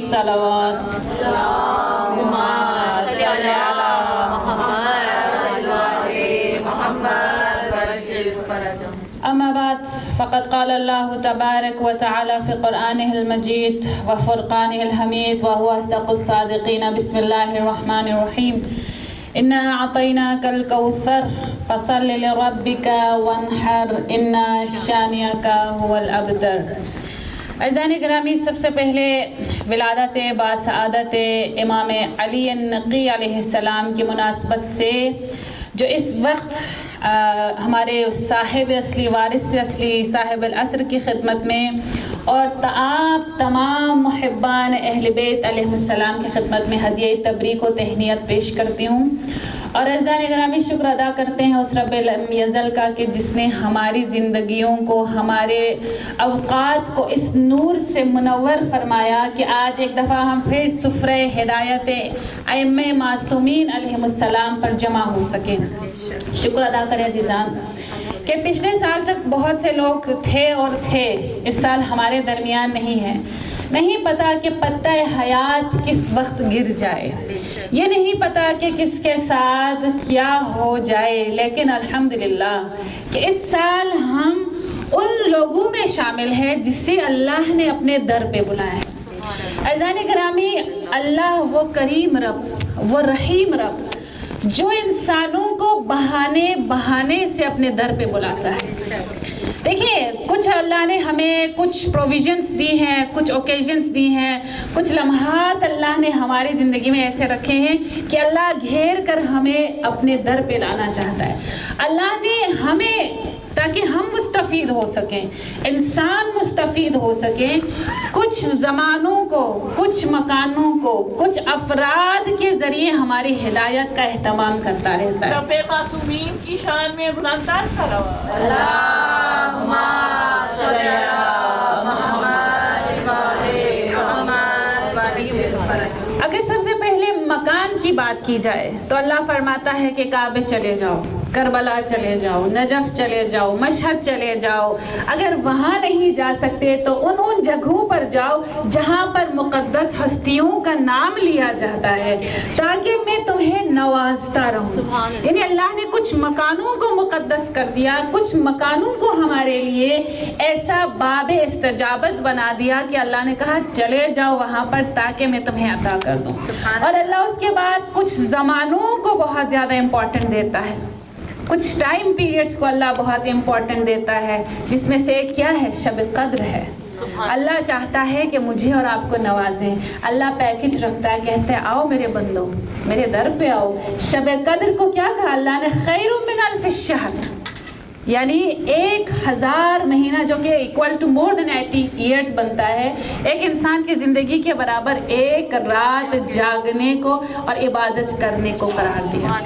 सलावत। अम्मा बाद फ़क़द क़ाल अल्लाह तबारक व तआला फ़ी क़ुरआनिहिल मजीद व फ़ुरक़ानिहिल हमीद व हुवा अस्दक़ुस सादिक़ीन। बिस्मिल्लाहिर रहमानिर रहीम। इन्ना अअतैनाकल कौसर फ़सल्लि लिरब्बिका वन्हर इन्ना शानिअका हुवल अबतर। अज़ीज़ान गिरामी, सबसे पहले विलादत बासआदत इमाम अली नक़ी अलैहिस्सलाम की मुनासबत से जो इस वक्त हमारे साहिब असली वारिस असली साहिब अल-असर की खिदमत में और आप तमाम मुहिब्बान अहल बैत अलैहिस्सलाम की खिदमत में हदिया तबरीक व तहनियत पेश करती हूँ। और अज़ीज़ान गिरामी, शुक्र अदा करते हैं उस रब्बिल यज़ल का कि जिसने हमारी ज़िंदगियों को, हमारे अवक़ात को इस नूर से मुनव्वर फरमाया कि आज एक दफ़ा हम फिर सुफ़रे हिदायत अइम्मे मासूमीन अलैहिमुस्सलाम पर जमा हो सकें। शुक्र अदा करें अज़ीज़ान कि पिछले साल तक बहुत से लोग थे और थे, इस साल हमारे दरमियान नहीं है। नहीं पता कि पत्ता हयात किस वक्त गिर जाए, ये नहीं पता कि किसके साथ क्या हो जाए, लेकिन अल्हम्दुलिल्लाह कि इस साल हम उन लोगों में शामिल हैं जिससे अल्लाह ने अपने दर पे बुलाया है। अज़ीज़ान गिरामी, अल्लाह वो करीम रब, वो रहीम रब जो इंसानों को बहाने बहाने से अपने दर पे बुलाता है। देखिए, कुछ अल्लाह ने हमें कुछ प्रोविजंस दी हैं, कुछ ओकेजन्स दी हैं, कुछ लम्हात अल्लाह ने हमारी ज़िंदगी में ऐसे रखे हैं कि अल्लाह घेर कर हमें अपने दर पे लाना चाहता है। अल्लाह ने हमें ताकि हम मुस्तफ़ीद हो सकें, इंसान मुस्तफ़ीद हो सकें, कुछ ज़मानों को, कुछ मकानों को, कुछ अफराद के ज़रिए हमारी हिदायत का एहतमाम करता रहता है। रब्बे मासूमीन की शान में बुलंदतर सलावत। अल्लाहुम्मा सल्ली अला मुहम्मद व आले मुहम्मद। अगर सबसे पहले मकान की बात की जाए तो अल्लाह फरमाता है कि काबे चले जाओ, करबला चले जाओ, नजफ चले जाओ, मशहद चले जाओ। अगर वहाँ नहीं जा सकते तो उन जगहों पर जाओ जहाँ पर मुक़द्दस हस्तियों का नाम लिया जाता है, ताकि मैं तुम्हें नवाजता रहूँ। यानी अल्लाह ने कुछ मकानों को मुक़द्दस कर दिया, कुछ मकानों को हमारे लिए ऐसा बाबे इस्तजाबत बना दिया कि अल्लाह ने कहा चले जाओ वहाँ पर ताकि मैं तुम्हें अता कर दूँ। और अल्लाह उसके बाद कुछ ज़मानों को बहुत ज़्यादा इम्पोर्टेंट देता है, कुछ टाइम पीरियड्स को अल्लाह बहुत इम्पोर्टेंट देता है, जिसमें से एक क्या है, शब कद्र है। अल्लाह चाहता है कि मुझे और आपको नवाजें। अल्लाह पैकेज रखता है, कहता है आओ मेरे बंदो, मेरे दर पे आओ। शब कद्र को क्या कहा अल्लाह ने, खैरुम मिन अल्फि शहर, यानी 1000 महीना, जो कि equal to more than 80 years बनता है। एक इंसान की ज़िंदगी के बराबर एक रात जागने को और इबादत करने को करार दिया।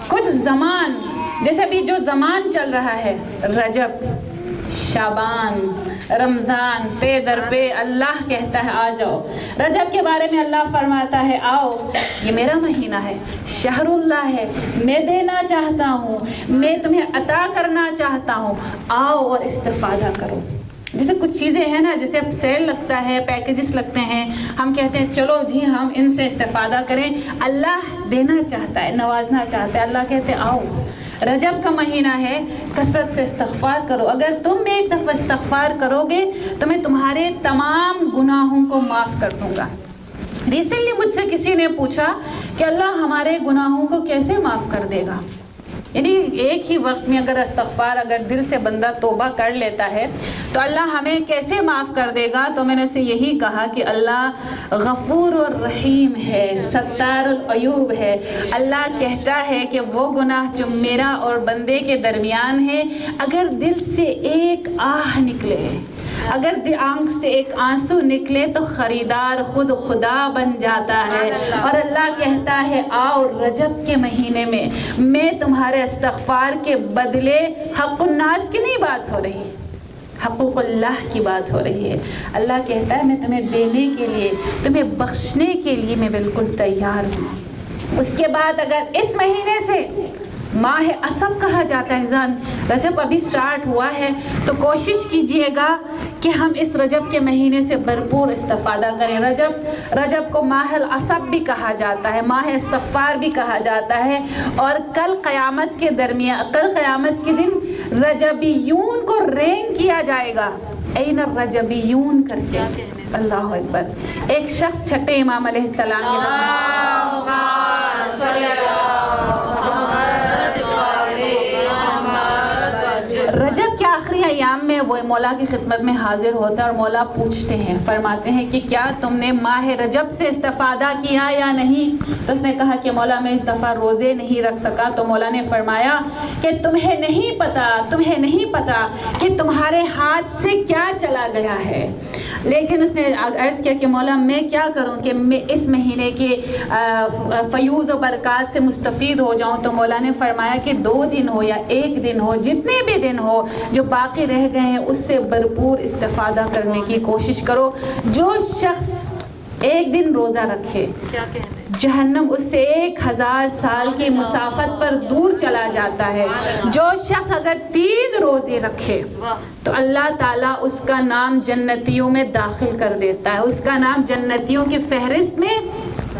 कुछ ज़मान, जैसे अभी जो ज़मान चल रहा है, रजब, शाबान, रमज़ान, पे दर पे अल्लाह कहता है आ जाओ। रजब के बारे में अल्लाह फरमाता है आओ, ये मेरा महीना है, शहरुल्लाह है, मैं देना चाहता हूँ, मैं तुम्हें अता करना चाहता हूँ, आओ और इस्तिफ़ादा करो। जैसे कुछ चीज़ें हैं ना, जैसे अब सेल लगता है, पैकेजेस लगते हैं, हम कहते हैं चलो जी हम इनसे इस्तिफ़ादा करें। अल्लाह देना चाहता है, नवाजना चाहता है। अल्लाह कहते हैं आओ, रजब का महीना है, कसरत से इस्तग़फ़ार करो। अगर तुम एक दफ़ा इस्तग़फ़ार करोगे तो मैं तुम्हारे तमाम गुनाहों को माफ़ कर दूँगा। रिसेंटली मुझसे किसी ने पूछा कि अल्लाह हमारे गुनाहों को कैसे माफ़ कर देगा। यानी एक ही वक्त में अगर इस्तग़फ़ार, अगर दिल से बंदा तौबा कर लेता है तो अल्लाह हमें कैसे माफ़ कर देगा। तो मैंने उसे यही कहा कि अल्लाह गफ़ूर और रहीम है, सत्तारुल अयूब है। अल्लाह कहता है कि वो गुनाह जो मेरा और बंदे के दरमियान है, अगर दिल से एक आह निकले, अगर आंख से एक आंसू निकले तो खरीदार खुद खुदा बन जाता है। और अल्लाह कहता है आओ रजब के महीने में मैं तुम्हारे इस्तग़फ़ार के बदले हक़ुन्नास की नहीं बात हो रही, हक़ुक़ुल्लाह की बात हो रही है। अल्लाह कहता है मैं तुम्हें देने के लिए, तुम्हें बख्शने के लिए मैं बिल्कुल तैयार हूँ। उसके बाद अगर इस महीने से माह असब कहा जाता है जान। रजब अभी स्टार्ट हुआ है तो कोशिश कीजिएगा कि हम इस रजब के महीने से भरपूर इस्तिफादा करें। रजब को माहल असब भी कहा जाता है, माह इस्तिगफार भी कहा जाता है। और कल क़यामत के दिन रजबियून को रैंक किया जाएगा, ऐन रजबियून करके। अल्लाह अकबर। एक शख्स छठे इमाम अलैहिस्सलाम रजब के आखिरी अयाम में वो मौला की खिदमत में हाजिर होता है और मौला पूछते हैं, फरमाते हैं कि क्या तुमने माह रजब से इस्तिफादा किया या नहीं। तो उसने कहा कि मौला मैं इस दफ़ा रोज़े नहीं रख सका। तो मौला ने फरमाया कि तुम्हें नहीं पता कि तुम्हारे हाथ से क्या चला गया है। लेकिन उसने अर्ज़ किया कि मौला मैं क्या करूं कि मैं इस महीने के फ़यूज़ और बरक़ात से मुस्तफ़ीद हो जाऊं। तो मौला ने फरमाया कि 2 दिन हो या 1 दिन हो, जितने भी दिन हो जो बाकी रह गए हैं उससे भरपूर इस्तिफादा करने की कोशिश करो। जो शख्स 1 दिन रोज़ा रखे जहन्नम उससे 1000 साल की मुसाफत पर दूर चला जाता है। जो शख्स अगर 3 रोज़े रखे तो अल्लाह ताला उसका नाम जन्नतियों में दाखिल कर देता है, उसका नाम जन्नतियों की फहरिस्त में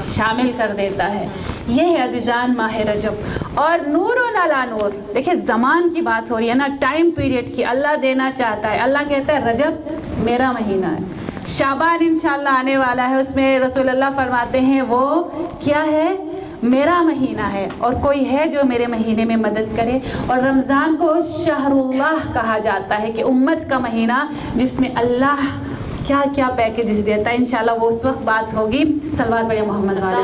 शामिल कर देता है। ये है अज़ीज़ान माह रजब। और नूर अला नूर, देखिए ज़मान की बात हो रही है ना, टाइम पीरियड की। अल्लाह देना चाहता है, अल्लाह कहता है रजब मेरा महीना है, शाबान इंशाल्लाह आने वाला है, उसमें रसूलुल्लाह फरमाते हैं वो क्या है, मेरा महीना है और कोई है जो मेरे महीने में मदद करे। और रमज़ान को शहरुल्लाह कहा जाता है कि उम्मत का महीना जिसमें अल्लाह क्या क्या पैकेजेस देता है। इंशाल्लाह वो उस वक्त बात होगी। सल्लल्लाहु अलैहि मोहम्मद वाले